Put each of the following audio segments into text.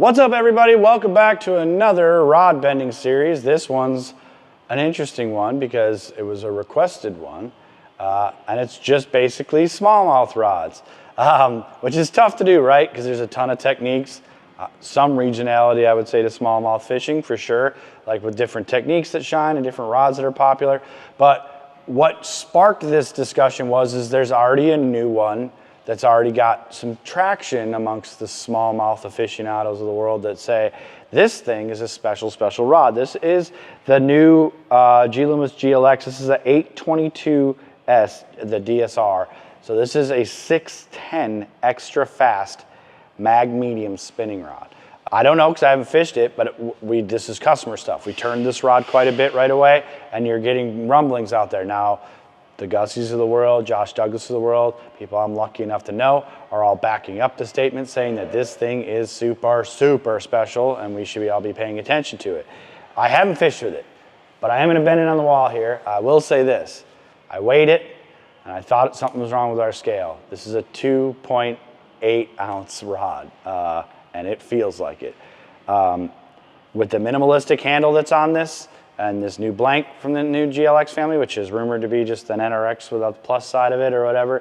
What's up, everybody? Welcome back to another rod bending series. This one's an interesting one because it was a requested one, and it's just basically smallmouth rods, which is tough to do, right? Because there's a ton of techniques, some regionality, I would say, to smallmouth fishing for sure, like with different techniques that shine and different rods that are popular. But what sparked this discussion is there's already a new one that's already got some traction amongst the smallmouth aficionados of the world that say, this thing is a special rod. This is the new Loomis GLX. This is an 822S, the DSR. So this is a 610 extra fast mag medium spinning rod. I don't know because I haven't fished it, but this is customer stuff. We turned this rod quite a bit right away, and you're getting rumblings out there. Now, the Gussies of the world, Josh Douglas of the world, people I'm lucky enough to know, are all backing up the statement saying that this thing is super special and we should all be paying attention to it. I haven't fished with it, but I am going to bend it on the wall here. I will say this. I weighed it and I thought something was wrong with our scale. This is a 2.8 ounce rod and it feels like it. With the minimalistic handle that's on this, and this new blank from the new GLX family, which is rumored to be just an NRX without the plus side of it or whatever,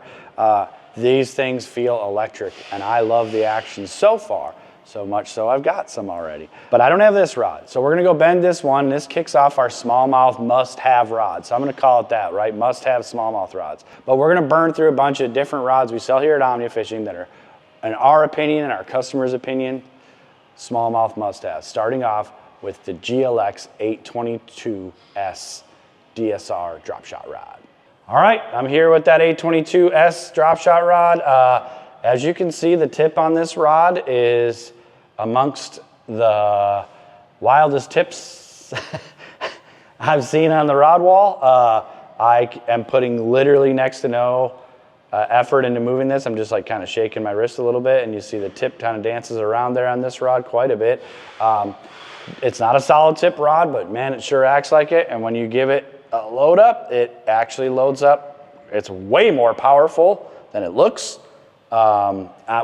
these things feel electric, and I love the action so far, so much so I've got some already. But I don't have this rod, so we're gonna go bend this one. This kicks off our smallmouth must-have rod, so I'm gonna call it that, right? Must-have smallmouth rods. But we're gonna burn through a bunch of different rods we sell here at Omnia Fishing that are, in our opinion and our customers' opinion, smallmouth must-have. Starting off with the GLX 822S DSR drop shot rod. All right, I'm here with that 822S drop shot rod. As you can see, the tip on this rod is amongst the wildest tips I've seen on the rod wall. I am putting literally next to no effort into moving this. I'm just like kind of shaking my wrist a little bit, and you see the tip kind of dances around there on this rod quite a bit. It's not a solid tip rod, but man, it sure acts like it. And when you give it a load up, it actually loads up. It's way more powerful than it looks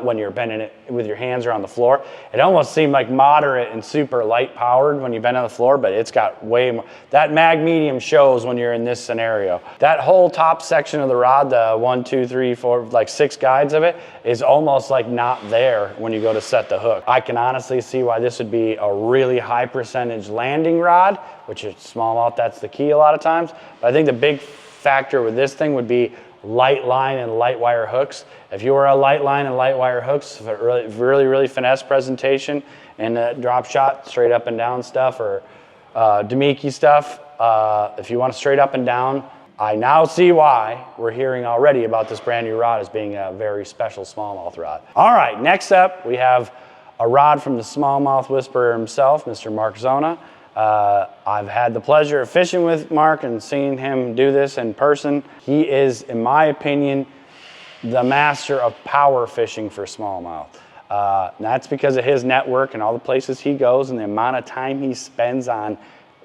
when you're bending it with your hands or on the floor. It almost seemed like moderate and super light powered when you bend on the floor, but it's got way more. That mag medium shows when you're in this scenario. That whole top section of the rod, the 1, 2, 3, 4, like 6 guides of it, is almost like not there when you go to set the hook. I can honestly see why this would be a really high percentage landing rod, which is smallmouth, that's the key a lot of times. But I think the big factor with this thing would be light line and light wire hooks. If you were a light line and light wire hooks, really finesse presentation and drop shot, straight up and down stuff, or Demiki stuff, if you want to straight up and down, I now see why we're hearing already about this brand new rod as being a very special smallmouth rod. All right, next up we have a rod from the smallmouth whisperer himself, Mr. Mark Zona. I've had the pleasure of fishing with Mark and seeing him do this in person. He is, in my opinion, the master of power fishing for smallmouth. That's because of his network and all the places he goes and the amount of time he spends on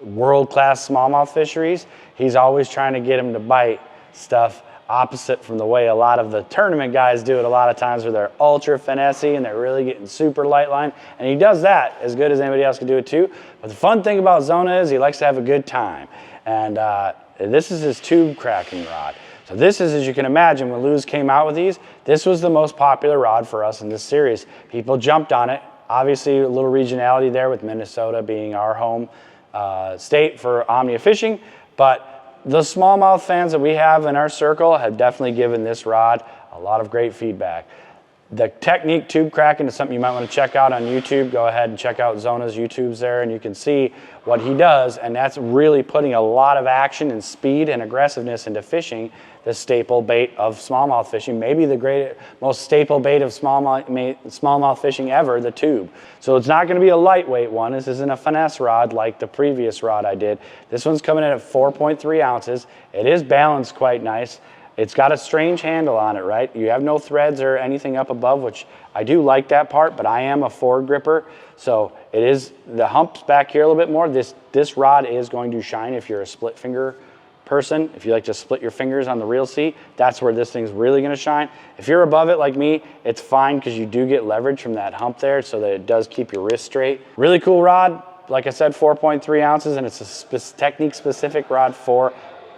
world-class smallmouth fisheries. He's always trying to get him to bite stuff opposite from the way a lot of the tournament guys do it a lot of times, where they're ultra finessey and they're really getting super light line, and he does that as good as anybody else can do it too. But the fun thing about Zona is he likes to have a good time, and this is his tube cracking rod. So this is, as you can imagine, when Luz came out with these, this was the most popular rod for us in this series. People jumped on it. Obviously a little regionality there with Minnesota being our home state for Omnia Fishing, but the smallmouth fans that we have in our circle have definitely given this rod a lot of great feedback. The technique tube cracking is something you might want to check out on YouTube. Go ahead and check out Zona's YouTubes there, and you can see what he does, and that's really putting a lot of action and speed and aggressiveness into fishing, the staple bait of smallmouth fishing, maybe the most staple bait of smallmouth fishing ever, the tube. So it's not going to be a lightweight one. This isn't a finesse rod like the previous rod I did. This one's coming in at 4.3 ounces. It is balanced quite nice. It's got a strange handle on it, right? You have no threads or anything up above, which I do like that part, but I am a forward gripper, so it is, the hump's back here a little bit more. This rod is going to shine if you're a split finger person, if you like to split your fingers on the reel seat, that's where this thing's really gonna shine. If you're above it like me, it's fine because you do get leverage from that hump there so that it does keep your wrist straight. Really cool rod. Like I said, 4.3 ounces, and it's a technique-specific rod for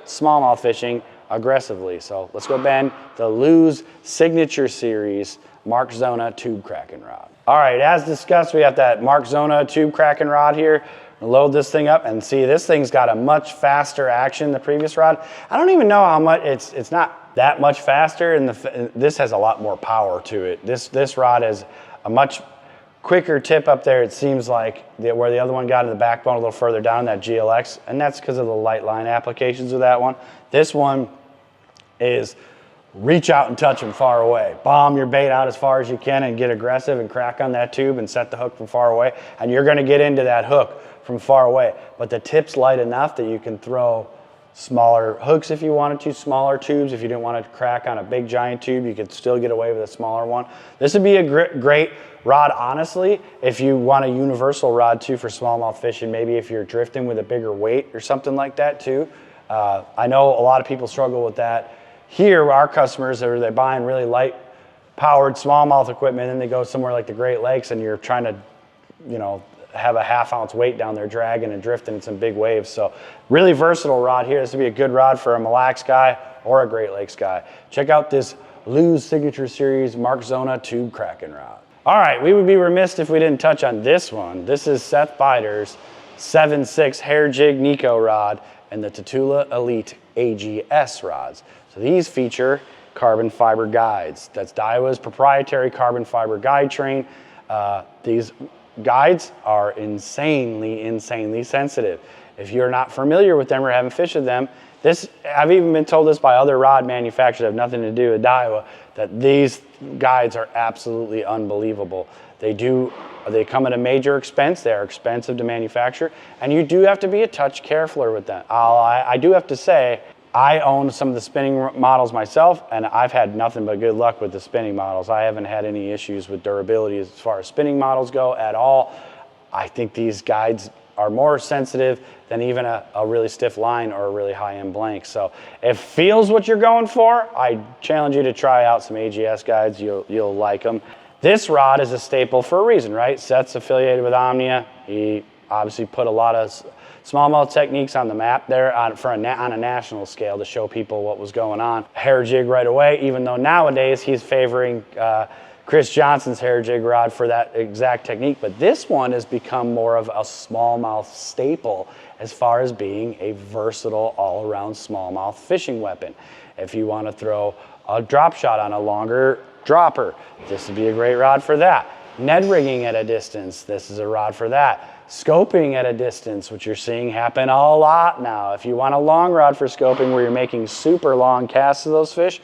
smallmouth fishing aggressively. So let's go bend the Lew's Signature Series Mark Zona tube cracking rod. All right, as discussed, we have that Mark Zona tube cracking rod here. Load this thing up and see this thing's got a much faster action than the previous rod. I don't even know how much, it's not that much faster, and this has a lot more power to it. This rod has a much quicker tip up there, it seems like, where the other one got in the backbone a little further down, that GLX, and that's because of the light line applications of that one. This one is reach out and touch them far away. Bomb your bait out as far as you can and get aggressive and crack on that tube and set the hook from far away, and you're gonna get into that hook from far away. But the tip's light enough that you can throw smaller hooks if you wanted to, smaller tubes. If you didn't want to crack on a big giant tube, you could still get away with a smaller one. This would be a great rod, honestly, if you want a universal rod too for smallmouth fishing, maybe if you're drifting with a bigger weight or something like that too. I know a lot of people struggle with that. Here, our customers, they're buying really light powered smallmouth equipment, and they go somewhere like the Great Lakes and you're trying to, you know, have a half-ounce weight down there dragging and drifting in some big waves. So really versatile rod here. This would be a good rod for a Mille Lacs guy or a Great Lakes guy. Check out this Lew's Signature Series Mark Zona tube cracking rod. All right, we would be remiss if we didn't touch on this one. This is Seth Bider's 7.6 hair jig Nico rod and the Tatula Elite AGS rods. So these feature carbon fiber guides. That's Daiwa's proprietary carbon fiber guide train. These guides are insanely sensitive. If you're not familiar with them or haven't fished with them, I've even been told this by other rod manufacturers that have nothing to do with Daiwa, that these guides are absolutely unbelievable. They come at a major expense. They are expensive to manufacture, and you do have to be a touch carefuler with them. I do have to say, I own some of the spinning models myself, and I've had nothing but good luck with the spinning models. I haven't had any issues with durability as far as spinning models go at all. I think these guides are more sensitive than even a really stiff line or a really high-end blank. So if feels what you're going for, I challenge you to try out some AGS guides. You'll like them. This rod is a staple for a reason, right? Seth's affiliated with Omnia. He obviously put a lot of smallmouth techniques on the map there on a national scale to show people what was going on. Hair jig right away, even though nowadays he's favoring Chris Johnson's hair jig rod for that exact technique. But this one has become more of a smallmouth staple as far as being a versatile all-around smallmouth fishing weapon. If you want to throw a drop shot on a longer dropper, this would be a great rod for that. Ned rigging at a distance, this is a rod for that. Scoping at a distance, which you're seeing happen a lot now. If you want a long rod for scoping where you're making super long casts of those fish,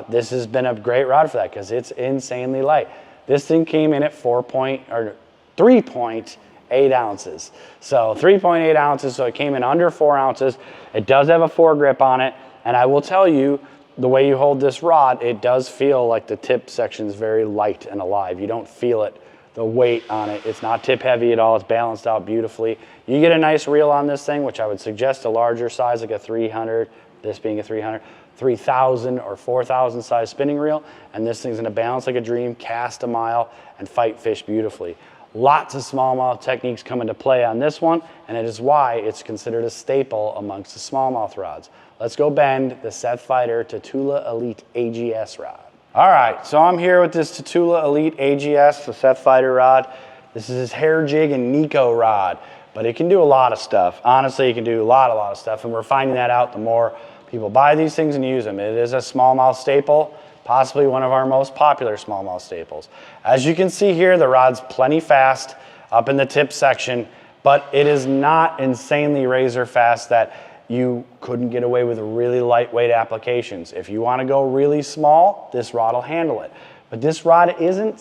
this has been a great rod for that because it's insanely light. This thing came in at 3.8 ounces. So 3.8 ounces, so it came in under 4 ounces. It does have a foregrip on it, and I will tell you, the way you hold this rod, it does feel like the tip section is very light and alive. You don't feel it, the weight on it. It's not tip heavy at all. It's balanced out beautifully. You get a nice reel on this thing, which I would suggest a larger size, like a 300, this being a 300, 3,000 or 4,000 size spinning reel, and this thing's gonna balance like a dream, cast a mile, and fight fish beautifully. Lots of smallmouth techniques come into play on this one, and it is why it's considered a staple amongst the smallmouth rods. Let's go bend the Seth Fighter Tatula Elite AGS rod. All right, so I'm here with this Tatula Elite AGS, the Seth Fighter rod. This is his hair jig and Nico rod, but it can do a lot of stuff. Honestly, it can do a lot of stuff, and we're finding that out the more people buy these things and use them. It is a smallmouth staple, possibly one of our most popular smallmouth staples. As you can see here, the rod's plenty fast up in the tip section, but it is not insanely razor fast that you couldn't get away with really lightweight applications. If you want to go really small, this rod will handle it. But this rod isn't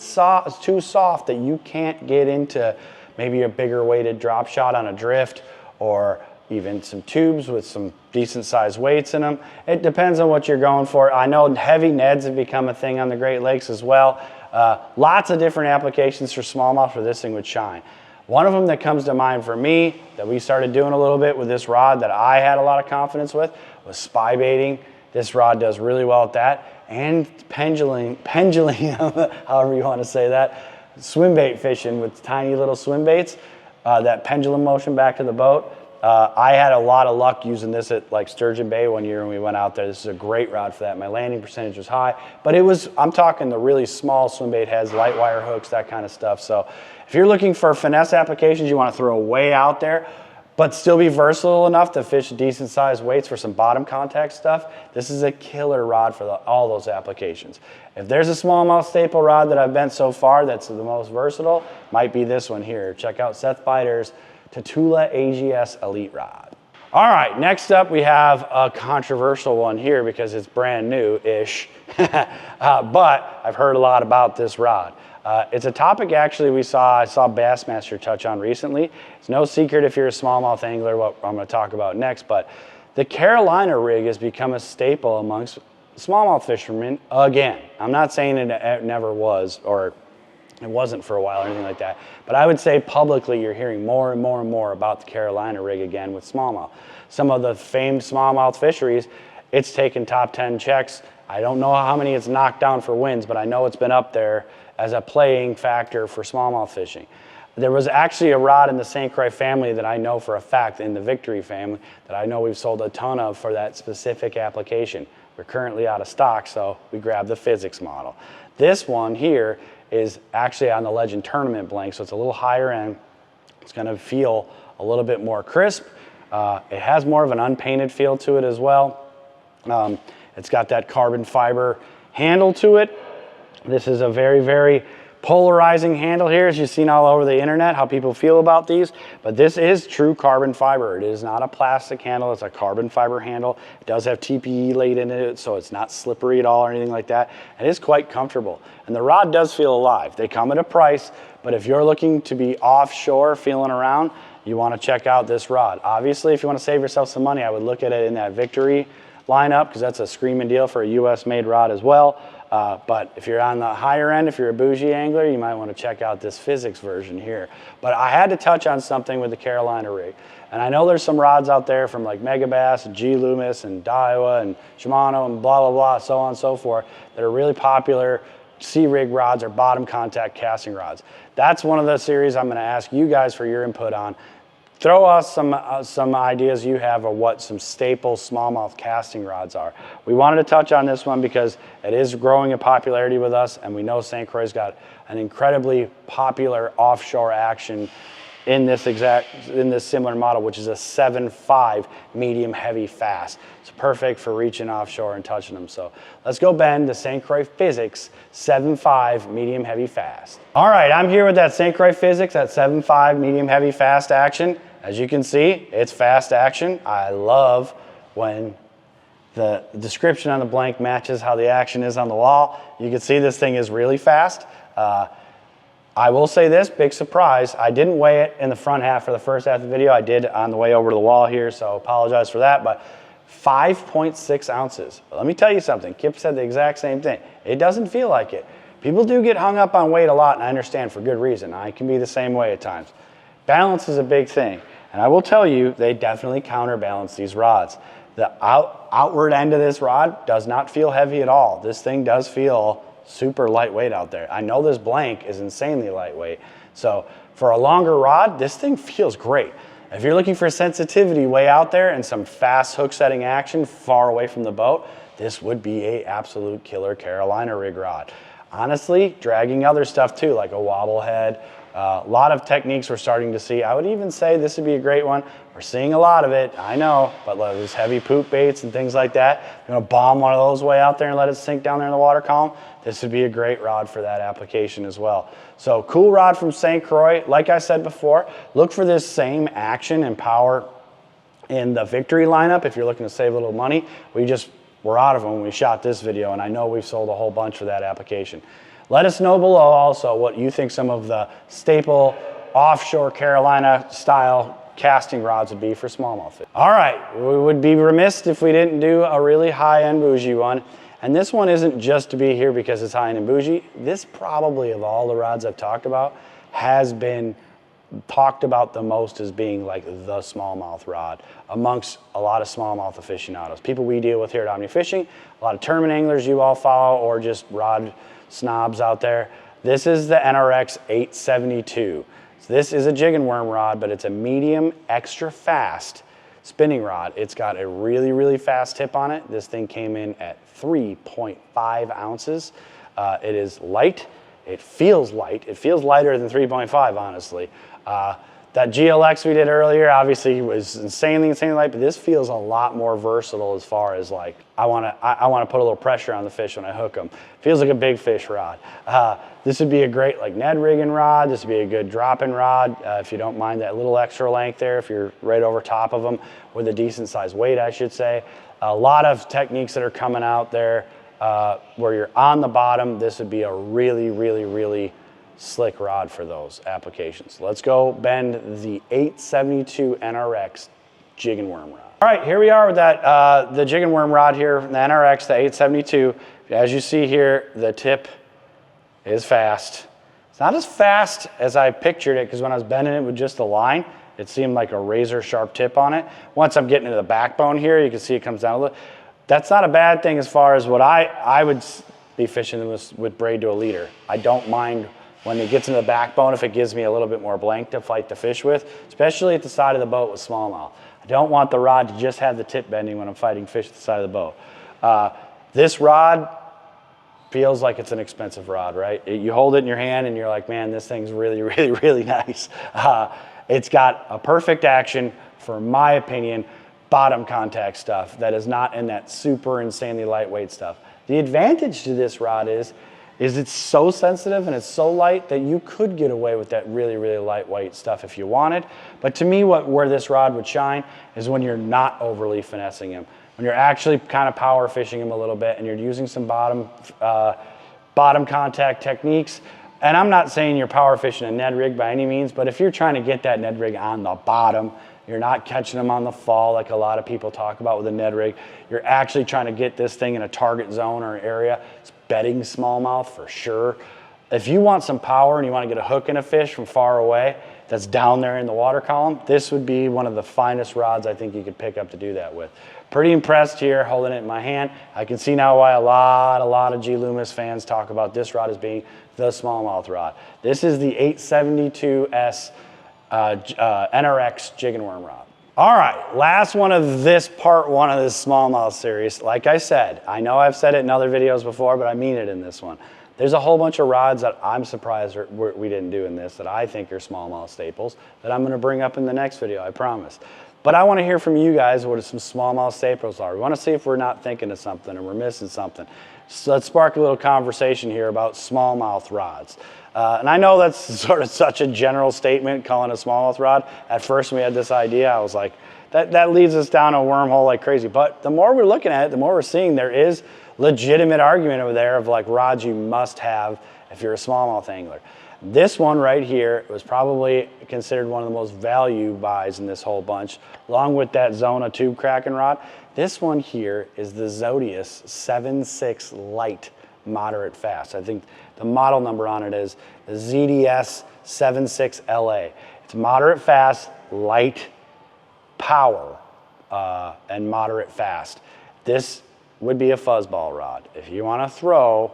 too soft that you can't get into maybe a bigger weighted drop shot on a drift, or even some tubes with some decent sized weights in them. It depends on what you're going for. I know heavy Neds have become a thing on the Great Lakes as well. Lots of different applications for smallmouth where this thing would shine. One of them that comes to mind for me that we started doing a little bit with this rod that I had a lot of confidence with was spy baiting. This rod does really well at that. And pendulum, however you want to say that, swim bait fishing with tiny little swim baits, that pendulum motion back to the boat. I had a lot of luck using this at like Sturgeon Bay one year when we went out there. This is a great rod for that. My landing percentage was high, but it was, I'm talking the really small swim bait heads, light wire hooks, that kind of stuff. So if you're looking for finesse applications, you want to throw way out there, but still be versatile enough to fish decent sized weights for some bottom contact stuff, this is a killer rod for all those applications. If there's a smallmouth staple rod that I've bent so far that's the most versatile, might be this one here. Check out Seth Biter's Tatula AGS Elite Rod. All right, next up we have a controversial one here because it's brand new-ish, but I've heard a lot about this rod. It's a topic actually I saw Bassmaster touch on recently. It's no secret if you're a smallmouth angler what I'm going to talk about next, but the Carolina rig has become a staple amongst smallmouth fishermen again. I'm not saying it never was or it wasn't for a while or anything like that, but I would say publicly you're hearing more and more and more about the Carolina rig again with smallmouth. Some of the famed smallmouth fisheries, it's taken top 10 checks. I don't know how many it's knocked down for wins, but I know it's been up there as a playing factor for smallmouth fishing. There was actually a rod in the St. Croix family that I know for a fact, in the Victory family, that I know we've sold a ton of for that specific application. We're currently out of stock, so we grabbed the physics model. This one here is actually on the Legend Tournament blank, so it's a little higher end. It's gonna feel a little bit more crisp. It has more of an unpainted feel to it as well. It's got that carbon fiber handle to it. This is a very, very polarizing handle here, as you've seen all over the internet, how people feel about these. But this is true carbon fiber. It is not a plastic handle, it's a carbon fiber handle. It does have TPE laid in it, so it's not slippery at all or anything like that. It is quite comfortable. And the rod does feel alive. They come at a price, but if you're looking to be offshore, feeling around, you want to check out this rod. Obviously, if you want to save yourself some money, I would look at it in that Victory lineup because that's a screaming deal for a US made rod as well. But if you're on the higher end, if you're a bougie angler, you might want to check out this physics version here. But I had to touch on something with the Carolina rig. And I know there's some rods out there from like Mega Bass, and G. Loomis, and Daiwa, and Shimano, and blah, blah, blah, so on and so forth, that are really popular C-rig rods or bottom contact casting rods. That's one of the series I'm going to ask you guys for your input on. Throw us some ideas you have of what some staple smallmouth casting rods are. We wanted to touch on this one because it is growing in popularity with us, and we know St. Croix's got an incredibly popular offshore action in this similar model, which is a 7.5 medium heavy fast. It's perfect for reaching offshore and touching them. So let's go bend the St. Croix Physics 7.5 medium heavy fast. All right, I'm here with that St. Croix Physics at 7.5 medium heavy fast action. As you can see, it's fast action. I love when the description on the blank matches how the action is on the wall. You can see this thing is really fast. I will say this, big surprise, I didn't weigh it in the front half for the first half of the video. I did on the way over to the wall here, so apologize for that, but 5.6 ounces. Let me tell you something, Kip said the exact same thing. It doesn't feel like it. People do get hung up on weight a lot, and I understand for good reason. I can be the same way at times. Balance is a big thing, and I will tell you, they definitely counterbalance these rods. The outward end of this rod does not feel heavy at all. This thing does feel super lightweight out there. I know this blank is insanely lightweight. So for a longer rod, this thing feels great. If you're looking for sensitivity way out there and some fast hook setting action far away from the boat, this would be a absolute killer Carolina rig rod. Honestly, dragging other stuff too, like a wobble head. A lot of techniques we're starting to see. I would even say this would be a great one. We're seeing a lot of it, I know, but like these heavy poop baits and things like that, you're gonna bomb one of those way out there and let it sink down there in the water column. This would be a great rod for that application as well. So cool rod from St. Croix. Like I said before, look for this same action and power in the Victory lineup if you're looking to save a little money. We're out of them when we shot this video, and I know we've sold a whole bunch for that application. Let us know below also what you think some of the staple offshore Carolina style casting rods would be for smallmouth fish. All right, we would be remiss if we didn't do a really high-end bougie one. And this one isn't just to be here because it's high-end and bougie. This probably, of all the rods I've talked about, has been talked about the most as being like the smallmouth rod amongst a lot of smallmouth aficionados. People we deal with here at Omnia Fishing, a lot of tournament anglers you all follow, or just rod snobs out there. This is the NRX 872. So this is a jig and worm rod, but it's a medium, extra fast spinning rod. It's got a really, really fast tip on it. This thing came in at 3.5 ounces. It is light. It feels light. It feels lighter than 3.5, honestly. That GLX we did earlier obviously was insanely light, but this feels a lot more versatile as far as like, I wanna put a little pressure on the fish when I hook them. Feels like a big fish rod. This would be a great like Ned rigging rod. This would be a good dropping rod if you don't mind that little extra length there, if you're right over top of them with a decent sized weight, I should say. A lot of techniques that are coming out there where you're on the bottom. This would be a really slick rod for those applications. Let's go bend the 872 NRX jig and worm rod. All right, here we are with that the jig and worm rod here, the NRX, the 872. As you see here, the tip is fast. It's not as fast as I pictured it, because when I was bending it with just the line, it seemed like a razor sharp tip on it. Once I'm getting to the backbone here, you can see it comes down a little. That's not a bad thing as far as what I would be fishing with braid to a leader. I don't mind when it gets into the backbone if it gives me a little bit more blank to fight the fish with, especially at the side of the boat with smallmouth. I don't want the rod to just have the tip bending when I'm fighting fish at the side of the boat. This rod feels like it's an expensive rod, right? You hold it in your hand and you're like, man, this thing's really nice. It's got a perfect action, for my opinion, bottom contact stuff that is not in that super insanely lightweight stuff. The advantage to this rod is it's so sensitive and it's so light that you could get away with that really lightweight stuff if you wanted. But to me, where this rod would shine is when you're not overly finessing him, when you're actually kind of power fishing him a little bit and you're using some bottom contact techniques. And I'm not saying you're power fishing a Ned rig by any means, but if you're trying to get that Ned rig on the bottom, you're not catching them on the fall like a lot of people talk about with a Ned rig. You're actually trying to get this thing in a target zone or an area. It's bedding smallmouth for sure. If you want some power and you want to get a hook in a fish from far away that's down there in the water column, this would be one of the finest rods I think you could pick up to do that with. Pretty impressed here holding it in my hand. I can see now why a lot of G. Loomis fans talk about this rod as being the smallmouth rod. This is the 872S NRX jig and worm rod. All right, last one of this part one of this smallmouth series. Like I said, I know I've said it in other videos before, but I mean it in this one. There's a whole bunch of rods that I'm surprised we didn't do in this that I think are smallmouth staples that I'm gonna bring up in the next video, I promise. But I wanna hear from you guys what some smallmouth staples are. We wanna see if we're not thinking of something or we're missing something. So let's spark a little conversation here about smallmouth rods. And I know that's sort of such a general statement, calling a smallmouth rod. At first when we had this idea, I was like, that leads us down a wormhole like crazy. But the more we're looking at it, the more we're seeing there is legitimate argument over there of like rods you must have if you're a smallmouth angler. This one right here was probably considered one of the most value buys in this whole bunch, along with that Zona tube cracking rod. This one here is the Zodius 7.6 Light Moderate Fast. I think the model number on it is the ZDS 7.6 LA. It's moderate fast, light, power, and moderate fast. This would be a fuzzball rod. If you want to throw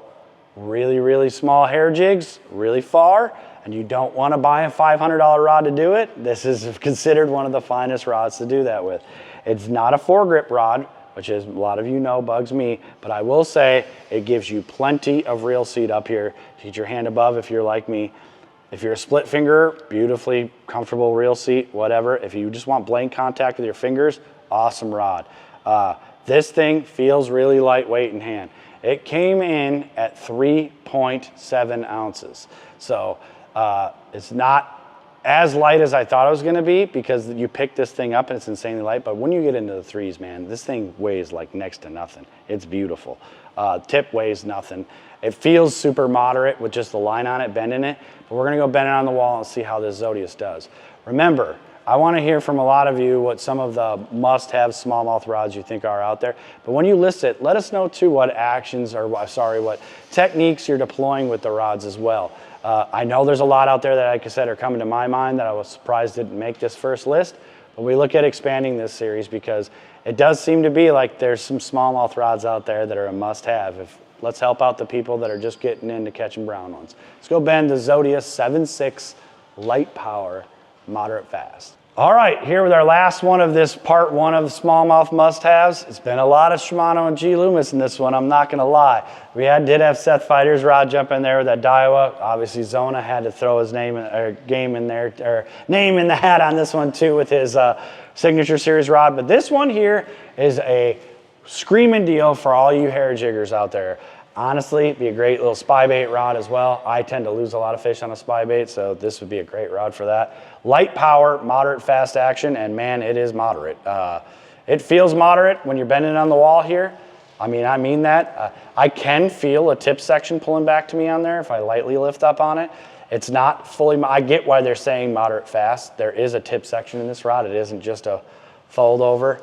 really small hair jigs really far and you don't want to buy a $500 rod to do it, this is considered one of the finest rods to do that with. It's not a foregrip rod, which is, a lot of you know, bugs me, but I will say it gives you plenty of reel seat up here to get your hand above if you're like me. If you're a split finger, beautifully comfortable reel seat, whatever. If you just want blank contact with your fingers, awesome rod. This thing feels really lightweight in hand. It came in at 3.7 ounces. So it's not as light as I thought it was gonna be, because you pick this thing up and it's insanely light, but when you get into the threes, man, this thing weighs like next to nothing. It's beautiful. Tip weighs nothing. It feels super moderate with just the line on it, bending it, but we're gonna go bend it on the wall and see how this Zodius does. Remember, I wanna hear from a lot of you what some of the must-have smallmouth rods you think are out there, but when you list it, let us know too what actions, or sorry, what techniques you're deploying with the rods as well. I know there's a lot out there that, like I said, are coming to my mind that I was surprised didn't make this first list. But we look at expanding this series because it does seem to be like there's some smallmouth rods out there that are a must-have. Let's help out the people that are just getting into catching brown ones. Let's go bend the Zodiac 7.6 light power, moderate fast. All right, here with our last one of this part one of smallmouth must-haves. It's been a lot of Shimano and G. Loomis in this one, I'm not gonna lie. We did have Seth Fighter's rod jump in there with that Daiwa. Obviously Zona had to throw his name or name in the hat on this one too with his signature series rod. But this one here is a screaming deal for all you hair jiggers out there. Honestly, it'd be a great little spy bait rod as well. I tend to lose a lot of fish on a spy bait, so this would be a great rod for that. Light power, moderate fast action, and man, it is moderate. It feels moderate when you're bending on the wall here. I mean that. I can feel a tip section pulling back to me on there if I lightly lift up on it. It's not fully, I get why they're saying moderate fast. There is a tip section in this rod. It isn't just a fold over.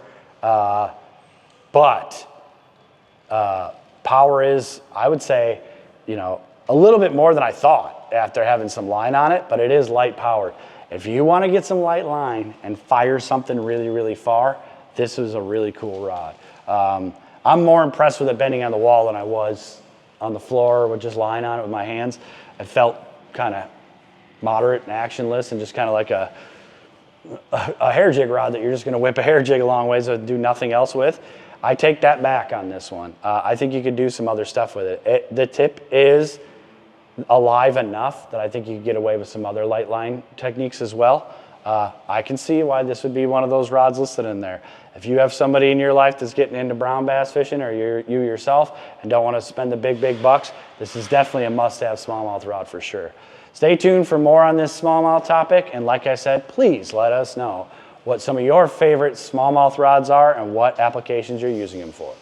Power is, I would say, a little bit more than I thought after having some line on it, but it is light powered. If you want to get some light line and fire something really, really far, this is a really cool rod. I'm more impressed with it bending on the wall than I was on the floor with just line on it with my hands. It felt kind of moderate and actionless and just kind of like a hair jig rod that you're just going to whip a hair jig a long ways and do nothing else with. I take that back on this one. I think you could do some other stuff with it. The tip is alive enough that I think you could get away with some other light line techniques as well. I can see why this would be one of those rods listed in there. If you have somebody in your life that's getting into brown bass fishing, or you yourself and don't want to spend the big bucks, this is definitely a must-have smallmouth rod for sure. Stay tuned for more on this smallmouth topic, and like I said, please let us know what some of your favorite smallmouth rods are and what applications you're using them for.